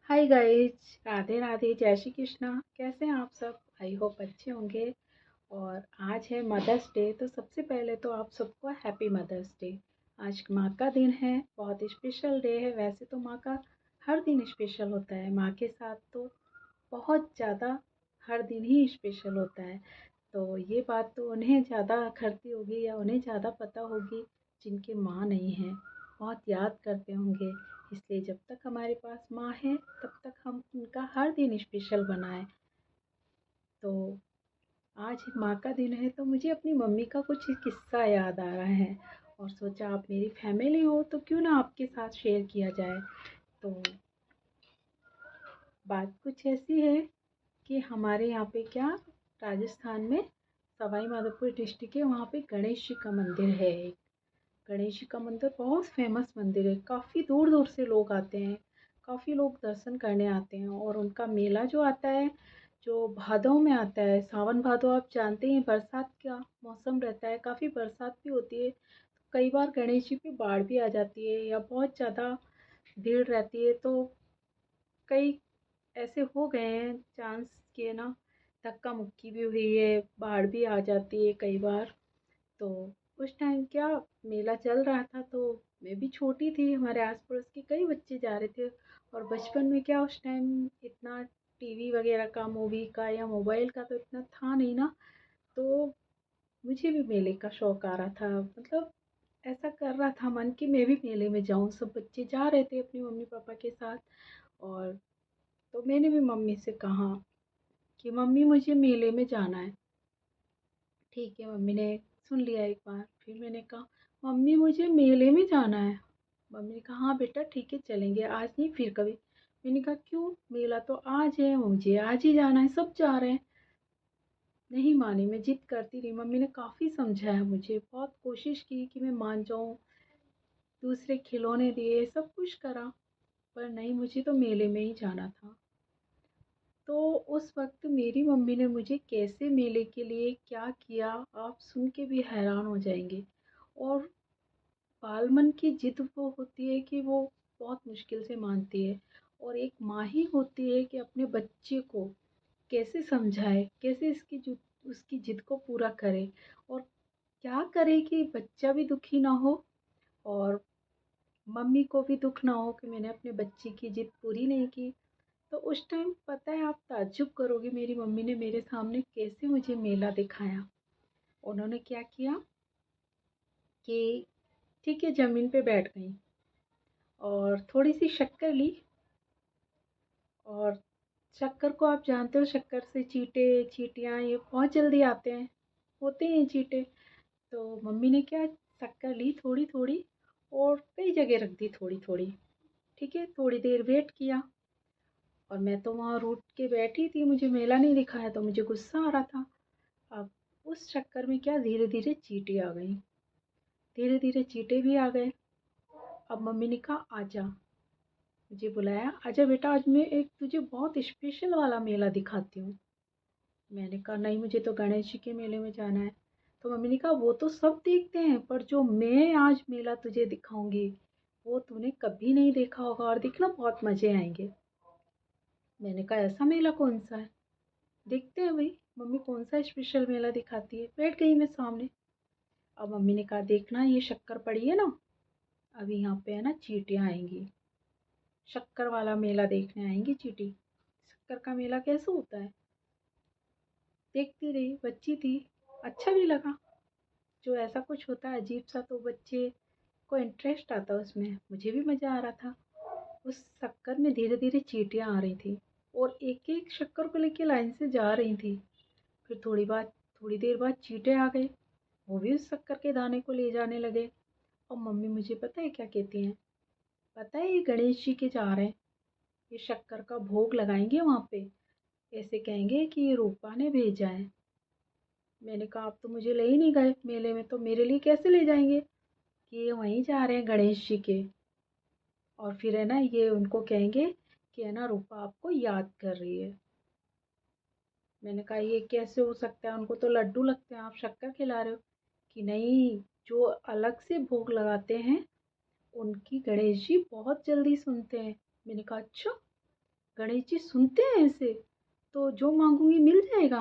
Hi guys, Radhe Radhe, जय श्री कृष्णा। कैसे हैं आप सब? आई होप अच्छे होंगे। और आज है मदर्स डे, तो सबसे पहले तो आप सबको हैप्पी मदर्स डे। आज माँ का दिन है, बहुत स्पेशल डे है। वैसे तो माँ का हर दिन स्पेशल होता है, माँ के साथ तो बहुत ज़्यादा हर दिन ही स्पेशल होता है। तो ये बात तो उन्हें ज़्यादा खलती होगी या उन्हें ज़्यादा पता होगी जिनकी माँ नहीं है। बहुत याद करते होंगे, इसलिए जब तक हमारे पास माँ है तब तक हम उनका हर दिन स्पेशल बनाएं। तो आज माँ का दिन है तो मुझे अपनी मम्मी का कुछ किस्सा याद आ रहा है और सोचा आप मेरी फैमिली हो तो क्यों ना आपके साथ शेयर किया जाए। तो बात कुछ ऐसी है कि हमारे यहाँ पे क्या, राजस्थान में सवाई माधोपुर डिस्ट्रिक्ट है, वहाँ पे गणेश जी का मंदिर है एक। गणेश जी का मंदिर बहुत फेमस मंदिर है, काफ़ी दूर दूर से लोग आते हैं, काफ़ी लोग दर्शन करने आते हैं। और उनका मेला जो आता है, जो भादों में आता है, सावन भादो, आप जानते हैं बरसात का मौसम रहता है, काफ़ी बरसात भी होती है। कई बार गणेश जी पे बाढ़ भी आ जाती है या बहुत ज़्यादा भीड़ रहती है, तो कई ऐसे हो गए हैं चांस के ना, धक्का मुक्की भी हुई है, बाढ़ भी आ जाती है कई बार। तो उस टाइम क्या, मेला चल रहा था तो मैं भी छोटी थी, हमारे आस पड़ोस के कई बच्चे जा रहे थे। और बचपन में क्या, उस टाइम इतना टीवी वगैरह का, मूवी का या मोबाइल का तो इतना था नहीं ना। तो मुझे भी मेले का शौक आ रहा था, मतलब ऐसा कर रहा था मन कि मैं भी मेले में जाऊं। सब बच्चे जा रहे थे अपनी मम्मी पापा के साथ। और तो मैंने भी मम्मी से कहा कि मम्मी मुझे मेले में जाना है। ठीक है, मम्मी ने सुन लिया एक बार। फिर मैंने कहा मम्मी मुझे मेले में जाना है। मम्मी ने कहा हाँ बेटा ठीक है चलेंगे, आज नहीं फिर कभी। मैंने कहा क्यों, मेला तो आज है, मुझे आज ही जाना है, सब जा रहे हैं। नहीं मानी, मैं जिद करती रही। मम्मी ने काफ़ी समझाया मुझे, बहुत कोशिश की कि मैं मान जाऊँ, दूसरे खिलौने दिए, सब कुछ करा, पर नहीं, मुझे तो मेले में ही जाना था। तो उस वक़्त मेरी मम्मी ने मुझे कैसे मेले के लिए क्या किया, आप सुन के भी हैरान हो जाएँगे। और बालमन की ज़िद वो होती है कि वो बहुत मुश्किल से मानती है। और एक माँ ही होती है कि अपने बच्चे को कैसे समझाए, कैसे उसकी ज़िद को पूरा करे, और क्या करे कि बच्चा भी दुखी ना हो और मम्मी को भी दुःख ना हो कि मैंने अपने बच्चे की ज़िद पूरी नहीं की। तो उस टाइम पता है, आप ताज्जुब करोगे, मेरी मम्मी ने मेरे सामने कैसे मुझे मेला दिखाया। उन्होंने क्या किया कि ठीक है, ज़मीन पे बैठ गईं और थोड़ी-सी शक्कर ली। और शक्कर को आप जानते हो, शक्कर से चींटे, चींटियाँ ये बहुत जल्दी आते हैं, होते हैं चींटे। तो मम्मी ने क्या, शक्कर ली थोड़ी-थोड़ी और कई जगह रख दी थोड़ी-थोड़ी। ठीक है, थोड़ी देर वेट किया और मैं तो वहाँ रूठ के बैठी थी, मुझे मेला नहीं दिखाया तो मुझे गुस्सा आ रहा था। अब उस चक्कर में क्या, धीरे-धीरे चींटी आ गई, धीरे-धीरे चींटे भी आ गए। अब मम्मी ने कहा आजा, मुझे बुलाया, आजा बेटा आज मैं एक तुझे बहुत स्पेशल वाला मेला दिखाती हूँ। मैंने कहा नहीं, मुझे तो गणेश जी के मेले में जाना है। तो मम्मी ने कहा वो तो सब देखते हैं, पर जो मैं आज मेला तुझे दिखाऊंगी वो तूने कभी नहीं देखा होगा, और देखना बहुत मजे आएंगे। मैंने कहा ऐसा मेला कौन सा है, देखते हैं भाई मम्मी कौन सा स्पेशल मेला दिखाती है। बैठ गई मैं सामने। अब मम्मी ने कहा देखना, ये शक्कर पड़ी है ना, अभी यहाँ पे है ना चींटियाँ आएंगी, शक्कर वाला मेला देखने आएंगी चींटी। शक्कर का मेला कैसे होता है, देखती रही, बच्ची थी, अच्छा भी लगा। जो ऐसा कुछ होता है अजीब सा, तो बच्चे को इंटरेस्ट आता है उसमें, मुझे भी मज़ा आ रहा था। उस शक्कर में धीरे धीरे चींटियाँ आ रही थी और एक एक शक्कर को लेके लाइन से जा रही थी। फिर थोड़ी देर बाद चींटे आ गए, वो भी उस शक्कर के दाने को ले जाने लगे। और मम्मी मुझे पता है क्या कहती हैं, पता है ये गणेश जी के जा रहे हैं, ये शक्कर का भोग लगाएंगे वहाँ पे, ऐसे कहेंगे कि ये रूपा ने भेजा है। मैंने कहा आप तो मुझे ले ही नहीं गए मेले में, तो मेरे लिए कैसे ले जाएंगे, कि ये वहीं जा रहे हैं गणेश जी के। और फिर है ना, ये उनको कहेंगे कि है ना रूपा आपको याद कर रही है। मैंने कहा ये कैसे हो सकता है, उनको तो लड्डू लगते हैं, आप शक्कर खिला रहे हो। कि नहीं, जो अलग से भोग लगाते हैं उनकी गणेश जी बहुत जल्दी सुनते हैं। मैंने कहा अच्छा, गणेश जी सुनते हैं ऐसे, तो जो मांगूंगी मिल जाएगा।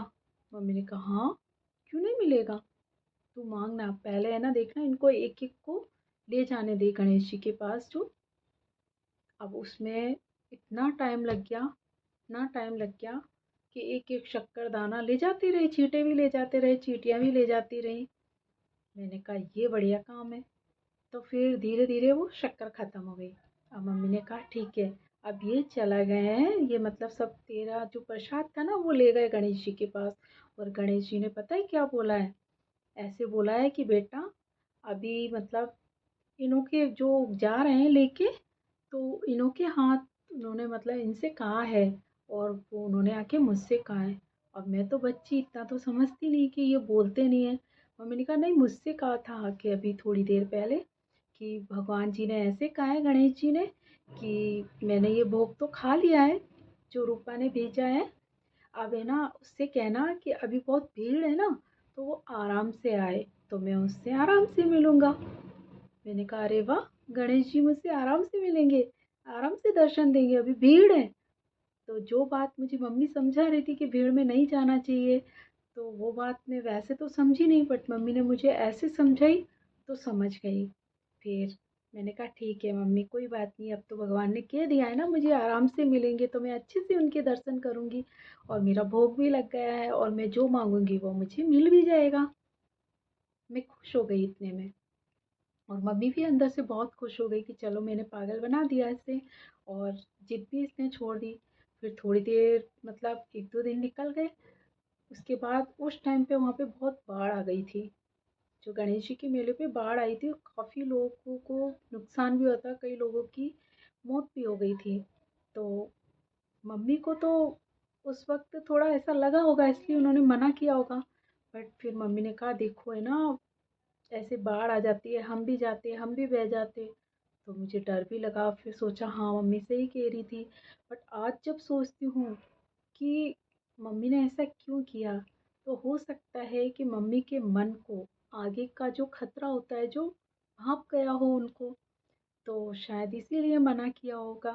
मम्मी ने कहा हाँ, क्यों नहीं मिलेगा, तू मांगना, पहले है ना देखना इनको एक एक को ले जाने दे गणेश जी के पास जो। अब उसमें इतना टाइम लग गया, इतना टाइम लग गया कि एक एक शक्कर दाना ले जाती रही, चींटे भी ले जाते रहे, चींटियाँ भी ले जाती रही। मैंने कहा ये बढ़िया काम है। तो फिर धीरे धीरे वो शक्कर ख़त्म हो गई। अब मम्मी ने कहा ठीक है, अब ये चला गए हैं, ये मतलब सब तेरा जो प्रसाद था ना वो ले गए गणेश जी के पास। और गणेश जी ने पता है क्या बोला है, ऐसे बोला है कि बेटा अभी मतलब इन्हों के जो जा रहे हैं लेके, तो इन्हों के हाथ, उन्होंने मतलब इनसे कहा है, और वो उन्होंने आके मुझसे कहा है। अब मैं तो बच्ची इतना तो समझती नहीं कि ये बोलते नहीं है। मम्मी ने कहा नहीं, मुझसे कहा था आके अभी थोड़ी देर पहले कि भगवान जी ने ऐसे कहा है, गणेश जी ने, कि मैंने ये भोग तो खा लिया है जो रूपा ने भेजा है। अब है ना उससे कहना कि अभी बहुत भीड़ है ना, तो वो आराम से आए, तो मैं उससे आराम से मिलूंगा। मैंने कहा अरे वाह, गणेश जी मुझसे आराम से मिलेंगे, आराम से दर्शन देंगे, अभी भीड़ है। तो जो बात मुझे मम्मी समझा रही थी कि भीड़ में नहीं जाना चाहिए, तो वो बात मैं वैसे तो समझी नहीं, बट मम्मी ने मुझे ऐसे समझाई तो समझ गई। फिर मैंने कहा ठीक है मम्मी, कोई बात नहीं, अब तो भगवान ने कह दिया है ना मुझे आराम से मिलेंगे, तो मैं अच्छे से उनके दर्शन करूँगी, और मेरा भोग भी लग गया है, और मैं जो मांगूंगी वो मुझे मिल भी जाएगा। मैं खुश हो गई इतने में। और मम्मी भी अंदर से बहुत खुश हो गई कि चलो मैंने पागल बना दिया इसे, और जिद भी इसने छोड़ दी। फिर थोड़ी देर मतलब 1-2 दिन निकल गए। उसके बाद उस टाइम पे वहाँ पे बहुत बाढ़ आ गई थी। जो गणेश जी के मेले पे बाढ़ आई थी, काफ़ी लोगों को नुकसान भी हुआ था, कई लोगों की मौत भी हो गई थी। तो मम्मी को तो उस वक्त थोड़ा ऐसा लगा होगा, इसलिए उन्होंने मना किया होगा। बट फिर मम्मी ने कहा देखो है ना, ऐसे बाढ़ आ जाती है, हम भी जाते, हम भी बह जाते। तो मुझे डर भी लगा, फिर सोचा हाँ मम्मी सही कह रही थी। बट आज जब सोचती हूँ कि मम्मी ने ऐसा क्यों किया, तो हो सकता है कि मम्मी के मन को आगे का जो खतरा होता है, जो भाप गया हो उनको, तो शायद इसीलिए मना किया होगा।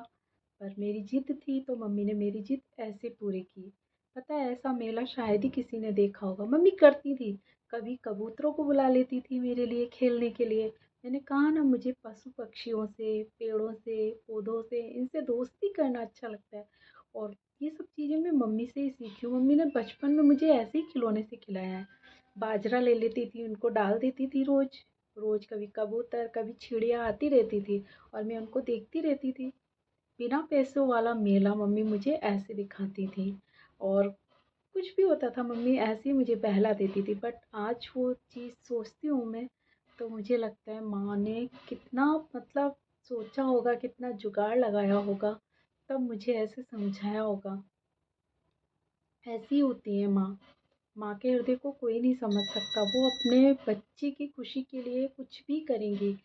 पर मेरी जिद थी, तो मम्मी ने मेरी जिद ऐसे पूरी की। पता है ऐसा मेला शायद ही किसी ने देखा होगा। मम्मी करती थी, कभी कबूतरों को बुला लेती थी मेरे लिए खेलने के लिए। मैंने कहा ना मुझे पशु पक्षियों से, पेड़ों से, पौधों से, इनसे दोस्ती करना अच्छा लगता है। और ये सब चीज़ें मैं मम्मी से ही सीखी हूँ। मम्मी ने बचपन में मुझे ऐसे ही खिलौने से खिलाया है। बाजरा ले लेती थी, उनको डाल देती थी रोज रोज, कभी कबूतर, कभी चिड़िया आती रहती थी, और मैं उनको देखती रहती थी। बिना पैसों वाला मेला मम्मी मुझे ऐसे दिखाती थी। और कुछ भी होता था मम्मी ऐसे ही मुझे बहला देती थी। बट आज वो चीज़ सोचती हूँ मैं, तो मुझे लगता है माँ ने कितना मतलब सोचा होगा, कितना जुगाड़ लगाया होगा, तब मुझे ऐसे समझाया होगा। ऐसी होती है माँ। माँ के हृदय को कोई नहीं समझ सकता। वो अपने बच्चे की खुशी के लिए कुछ भी करेंगी।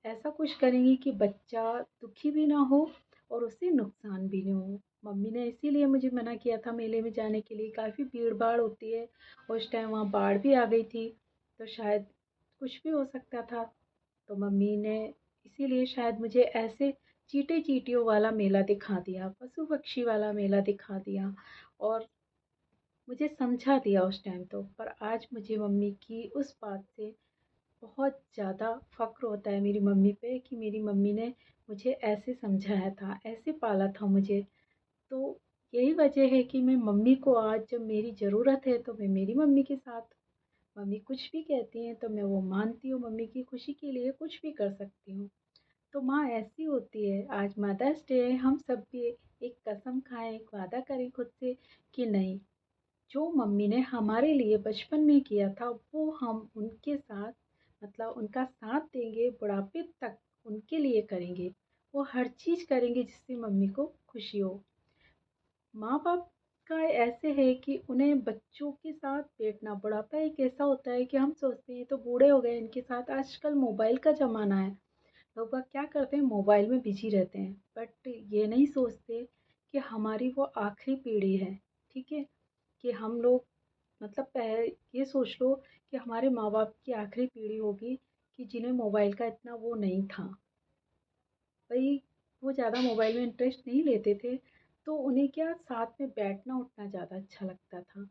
ऐसा कुछ करेंगी कि बच्चा दुखी भी ना हो और उसे नुकसान भी ना हो। मम्मी ने इसीलिए मुझे मना किया था मेले में जाने के लिए। काफ़ी भीड़ भाड़ होती है, और उस टाइम वहाँ बाढ़ भी आ गई थी, तो शायद कुछ भी हो सकता था। तो मम्मी ने इसीलिए शायद मुझे ऐसे चींटे चींटियों वाला मेला दिखा दिया, पशु पक्षी वाला मेला दिखा दिया, और मुझे समझा दिया उस टाइम तो। पर आज मुझे मम्मी की उस बात से बहुत ज़्यादा फ़क्र होता है मेरी मम्मी पे, कि मेरी मम्मी ने मुझे ऐसे समझाया था, ऐसे पाला था मुझे। तो यही वजह है कि मैं मम्मी को आज जब मेरी ज़रूरत है तो मैं मेरी मम्मी के साथ, मम्मी कुछ भी कहती हैं तो मैं वो मानती हूँ, मम्मी की खुशी के लिए कुछ भी कर सकती हूँ। तो माँ ऐसी होती है। आज मदर्स डे है, हम सब भी एक कसम खाएं, एक वादा करें खुद से कि नहीं, जो मम्मी ने हमारे लिए बचपन में किया था वो हम उनके साथ मतलब उनका साथ देंगे, बुढ़ापे तक उनके लिए करेंगे। वो हर चीज़ करेंगे जिससे मम्मी को खुशी हो। माँ बाप का ऐसे है कि उन्हें बच्चों के साथ बैठना, बुढ़ापा एक ऐसा होता है कि हम सोचते हैं तो बूढ़े हो गए इनके साथ। आजकल मोबाइल का ज़माना है, लोग बाग क्या करते हैं, मोबाइल में बिजी रहते हैं। बट ये नहीं सोचते कि हमारी वो आखिरी पीढ़ी है, ठीक है, कि हम लोग मतलब ये सोच लो कि हमारे माँ बाप की आखिरी पीढ़ी होगी कि जिन्हें मोबाइल का इतना वो नहीं था। भाई वो ज़्यादा मोबाइल में इंटरेस्ट नहीं लेते थे। तो उन्हें क्या साथ में बैठना उठना ज़्यादा अच्छा लगता था।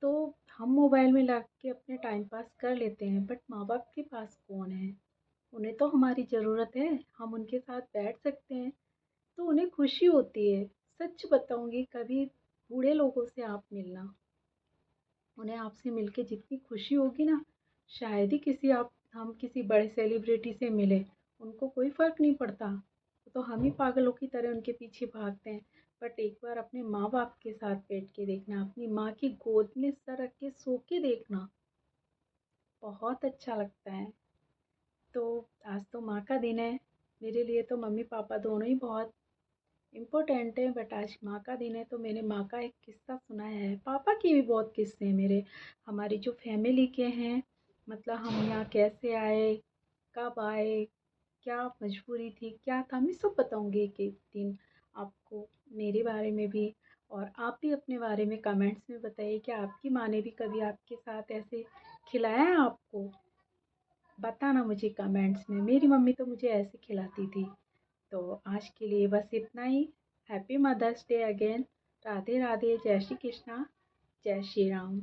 तो हम मोबाइल में लग के अपने टाइम पास कर लेते हैं, बट माँ बाप के पास कौन है? उन्हें तो हमारी ज़रूरत है, हम उनके साथ बैठ सकते हैं तो उन्हें खुशी होती है। सच बताऊंगी, कभी बूढ़े लोगों से आप मिलना, उन्हें आपसे मिलके जितनी खुशी होगी ना, शायद ही किसी आप हम किसी बड़े सेलिब्रिटी से मिले, उनको कोई फ़र्क नहीं पड़ता। वो तो हम ही पागलों की तरह उनके पीछे भागते हैं। बट एक बार अपने माँ बाप के साथ बैठ के देखना, अपनी माँ की गोद में सर रख के सो के देखना, बहुत अच्छा लगता है। तो आज तो माँ का दिन है, मेरे लिए तो मम्मी पापा दोनों ही बहुत इम्पोर्टेंट है, बट आज माँ का दिन है तो मैंने माँ का एक किस्सा सुनाया है। पापा के भी बहुत किस्से हैं मेरे, हमारी जो फैमिली के हैं, मतलब हम यहाँ कैसे आए, कब आए, क्या मजबूरी थी, क्या था, मैं सब बताऊंगी एक एक दिन आपको, मेरे बारे में भी। और आप भी अपने बारे में कमेंट्स में बताइए कि आपकी माँ ने भी कभी आपके साथ ऐसे खिलाया है आपको, बताना मुझे कमेंट्स में। मेरी मम्मी तो मुझे ऐसे खिलाती थी। तो आज के लिए बस इतना ही। Happy mother's day again. Radhe Radhe, जय श्री कृष्णा, जय श्री राम।